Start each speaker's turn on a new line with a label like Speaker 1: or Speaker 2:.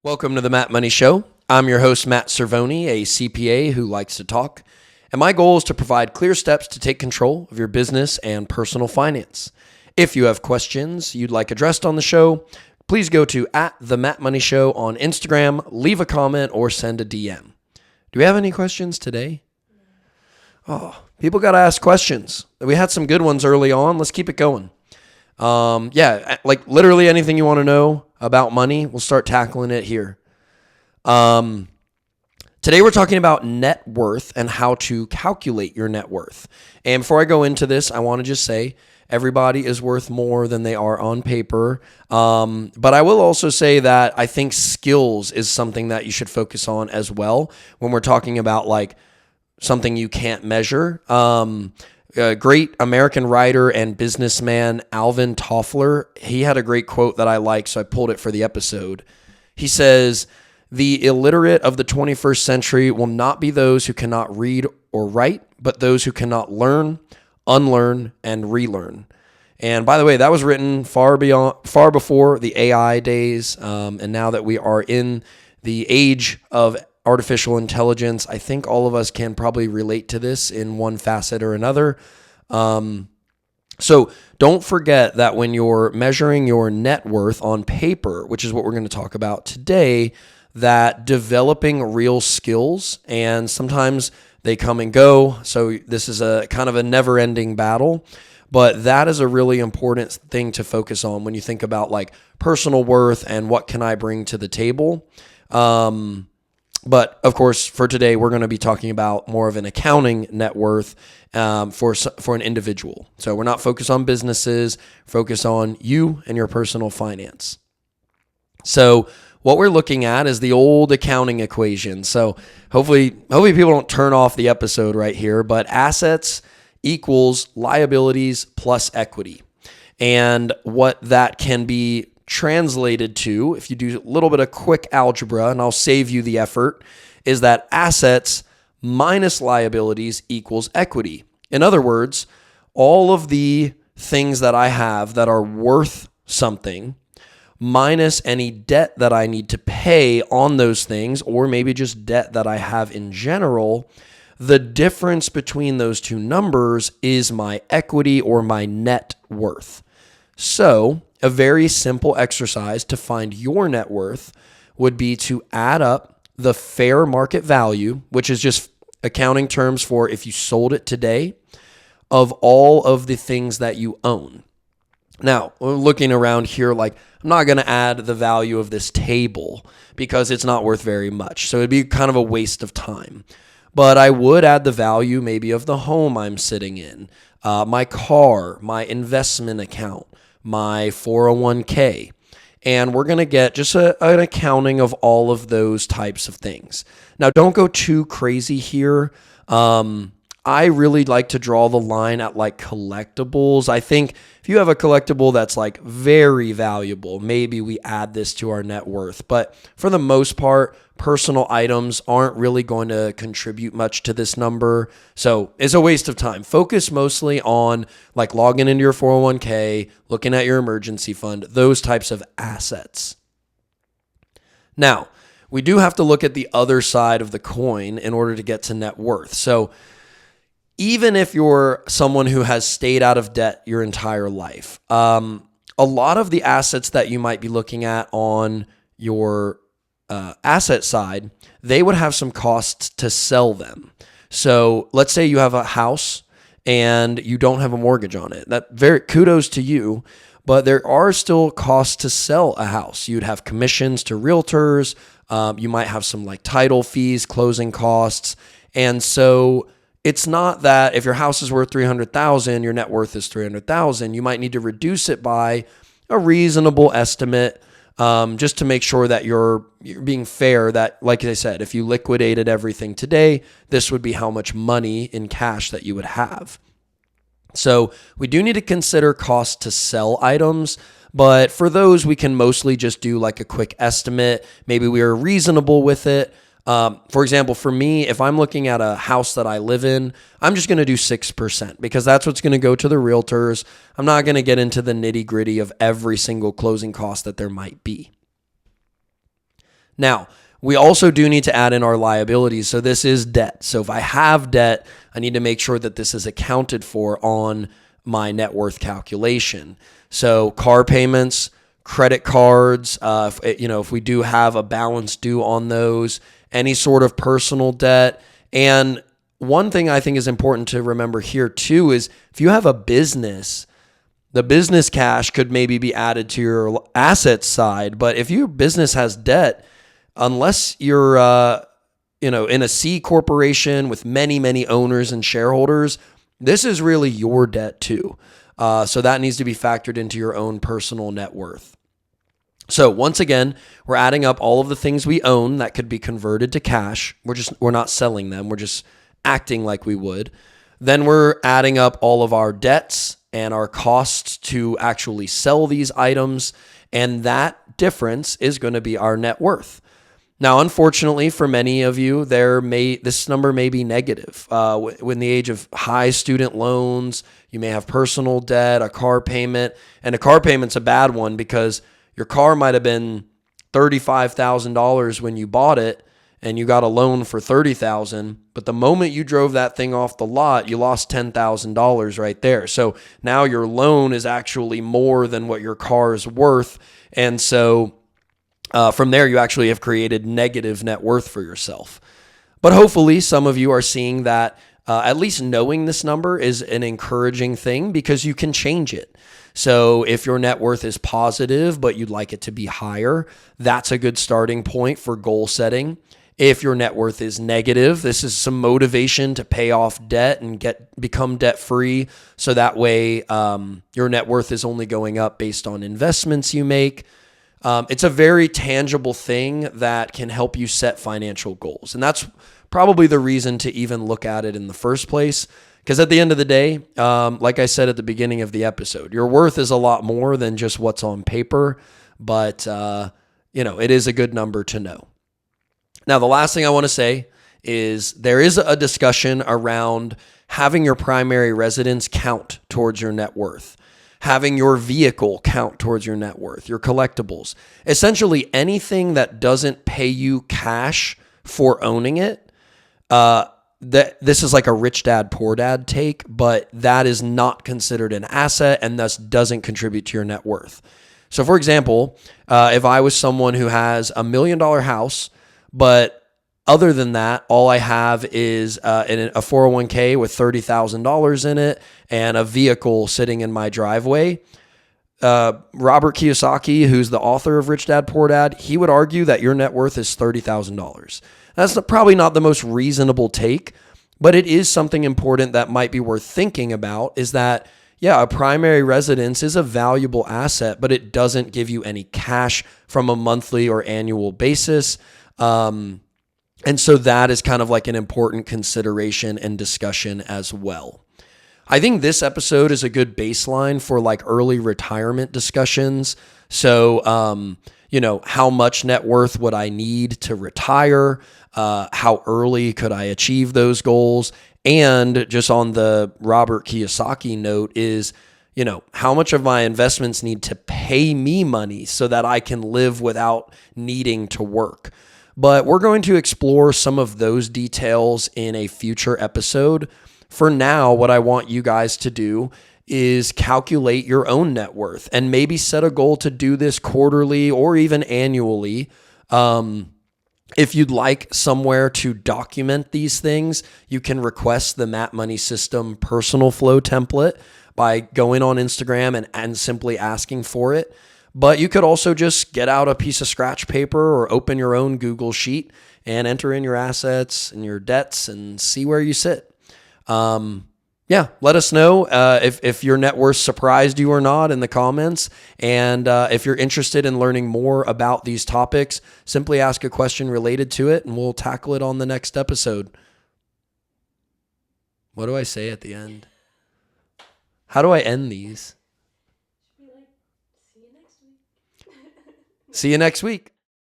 Speaker 1: Welcome to the Matt Money Show. I'm your host, Matt Cervoni, a CPA who likes to talk, and my goal is to provide clear steps to take control of your business and personal finance. If you have questions you'd like addressed on the show, please go to @TheMattMoneyShow on Instagram, leave a comment, or send a DM. Do we have any questions today? Oh, people got to ask questions. We had some good ones early on. Let's keep it going. Like literally anything you want to know about money, we'll start tackling it here. Today we're talking about net worth and how to calculate your net worth. And before I go into this, I want to just say everybody is worth more than they are on paper. But I will also say that I think skills is something that you should focus on as well when we're talking about like something you can't measure. A great American writer and businessman, Alvin Toffler, he had a great quote that I like, so I pulled it for the episode. He says, "The illiterate of the 21st century will not be those who cannot read or write, but those who cannot learn, unlearn, and relearn." And by the way, that was written far before the AI days, and now that we are in the age of artificial intelligence, I think all of us can probably relate to this in one facet or another. So don't forget that when you're measuring your net worth on paper, which is what we're going to talk about today, that developing real skills, and sometimes they come and go. So this is a kind of a never-ending battle, but that is a really important thing to focus on when you think about like personal worth and what can I bring to the table. But of course, for today, we're going to be talking about more of an accounting net worth for an individual. So we're not focused on businesses, focus on you and your personal finance. So what we're looking at is the old accounting equation. So hopefully people don't turn off the episode right here, but assets equals liabilities plus equity. And what that can be translated to, if you do a little bit of quick algebra, and I'll save you the effort, is that assets minus liabilities equals equity. In other words, all of the things that I have that are worth something minus any debt that I need to pay on those things, or maybe just debt that I have in general, the difference between those two numbers is my equity or my net worth. So a very simple exercise to find your net worth would be to add up the fair market value, which is just accounting terms for if you sold it today, of all of the things that you own. Now, looking around here, like I'm not going to add the value of this table because it's not worth very much. So it'd be kind of a waste of time. But I would add the value maybe of the home I'm sitting in, my car, my investment account, my 401k, and we're going to get just an accounting of all of those types of things. Now, don't go too crazy here. I really like to draw the line at like collectibles. I think if you have a collectible that's like very valuable, maybe we add this to our net worth. But for the most part, personal items aren't really going to contribute much to this number. So it's a waste of time. Focus mostly on like logging into your 401k, looking at your emergency fund, those types of assets. Now, we do have to look at the other side of the coin in order to get to net worth. So even if you're someone who has stayed out of debt your entire life, a lot of the assets that you might be looking at on your asset side, they would have some costs to sell them. So let's say you have a house and you don't have a mortgage on it. That very kudos to you, but there are still costs to sell a house. You'd have commissions to realtors. You might have some like title fees, closing costs. And so it's not that if your house is worth $300,000, your net worth is $300,000. You might need to reduce it by a reasonable estimate, just to make sure that you're being fair. That, like I said, if you liquidated everything today, this would be how much money in cash that you would have. So we do need to consider cost to sell items, but for those, we can mostly just do like a quick estimate. Maybe we are reasonable with it. For example, for me, if I'm looking at a house that I live in, I'm just going to do 6% because that's what's going to go to the realtors. I'm not going to get into the nitty gritty of every single closing cost that there might be. Now, we also do need to add in our liabilities. So this is debt. So if I have debt, I need to make sure that this is accounted for on my net worth calculation. So car payments, credit cards, if we do have a balance due on those, any sort of personal debt. And one thing I think is important to remember here too is if you have a business, the business cash could maybe be added to your asset side. But if your business has debt, unless you're in a C corporation with many, many owners and shareholders, this is really your debt too. So that needs to be factored into your own personal net worth. So once again, we're adding up all of the things we own that could be converted to cash. We're not selling them. We're just acting like we would. Then we're adding up all of our debts and our costs to actually sell these items. And that difference is going to be our net worth. Now, unfortunately, for many of you, this number may be negative. In the age of high student loans, you may have personal debt, a car payment, and a car payment's a bad one because your car might have been $35,000 when you bought it, and you got a loan for $30,000. But the moment you drove that thing off the lot, you lost $10,000 right there. So now your loan is actually more than what your car is worth, and so from there, you actually have created negative net worth for yourself. But hopefully, some of you are seeing that at least knowing this number is an encouraging thing because you can change it. So if your net worth is positive, but you'd like it to be higher, that's a good starting point for goal setting. If your net worth is negative, this is some motivation to pay off debt and become debt free. So that way, your net worth is only going up based on investments you make. It's a very tangible thing that can help you set financial goals. And that's probably the reason to even look at it in the first place. Because at the end of the day, like I said at the beginning of the episode, your worth is a lot more than just what's on paper. But, it is a good number to know. Now, the last thing I want to say is there is a discussion around having your primary residence count towards your net worth. Having your vehicle count towards your net worth, your collectibles, essentially anything that doesn't pay you cash for owning it. This is like a rich dad, poor dad take, but that is not considered an asset and thus doesn't contribute to your net worth. So for example, if I was someone who has $1 million house, but other than that, all I have is a 401k with $30,000 in it and a vehicle sitting in my driveway. Robert Kiyosaki, who's the author of Rich Dad, Poor Dad, he would argue that your net worth is $30,000. That's probably not the most reasonable take, but it is something important that might be worth thinking about is that, yeah, a primary residence is a valuable asset, but it doesn't give you any cash from a monthly or annual basis. And so that is kind of like an important consideration and discussion as well. I think this episode is a good baseline for like early retirement discussions. So, how much net worth would I need to retire? How early could I achieve those goals? And just on the Robert Kiyosaki note is, how much of my investments need to pay me money so that I can live without needing to work? But we're going to explore some of those details in a future episode. For now, what I want you guys to do is calculate your own net worth and maybe set a goal to do this quarterly or even annually. If you'd like somewhere to document these things, you can request the Map Money System personal flow template by going on Instagram and simply asking for it. But you could also just get out a piece of scratch paper or open your own Google Sheet and enter in your assets and your debts and see where you sit. Let us know if your net worth surprised you or not in the comments. And if you're interested in learning more about these topics, simply ask a question related to it and we'll tackle it on the next episode. What do I say at the end? How do I end these? See you next week.